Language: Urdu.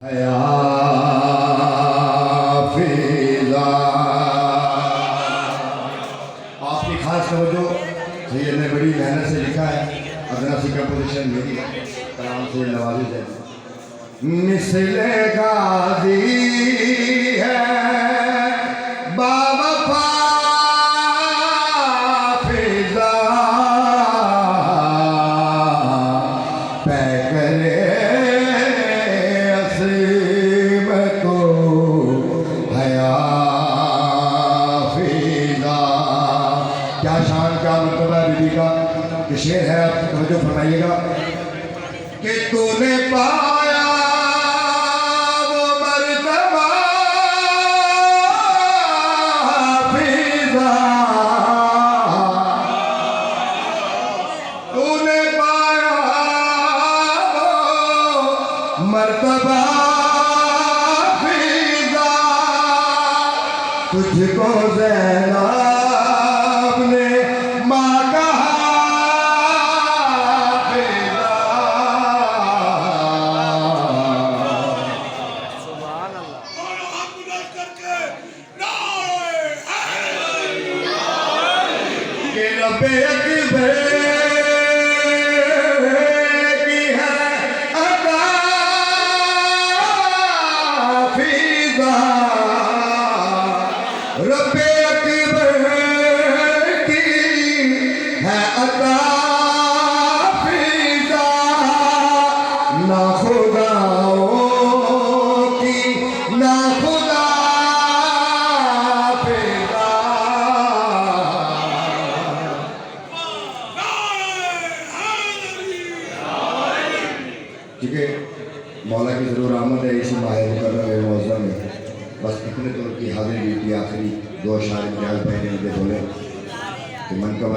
آپ کی خاص توجہ سید نے بڑی محنت سے لکھا ہے. ادنا سی کمپوزیشن میری کلام سے نوازش ہے. مثل غازی ہے باوفا فضا پہ کرے عصیم کو حیا فضا. کیا شان کا مرتبہ ہے بیوی کا. یہ شعر ہے, آپ کی توجہ فرمائیے گا کہ تو نے پایا وہ مرتبہ فضا, تو نے پایا وہ مرتبہ فضا. تجھ کو زینب نے ماں کہا رب اکبر کی ہے عطا فضا. رب اکبر کی ہے عطا فضا. نہ خداؤں کی نہ خدا کیونکہ مولا کی ضرور آمد ہے اسی ماہ مکرم معظم میں. بس اتنے تو ان کی حاضری کی آخری دو اشعار خیال پہنے مجھے بولے کہ من کا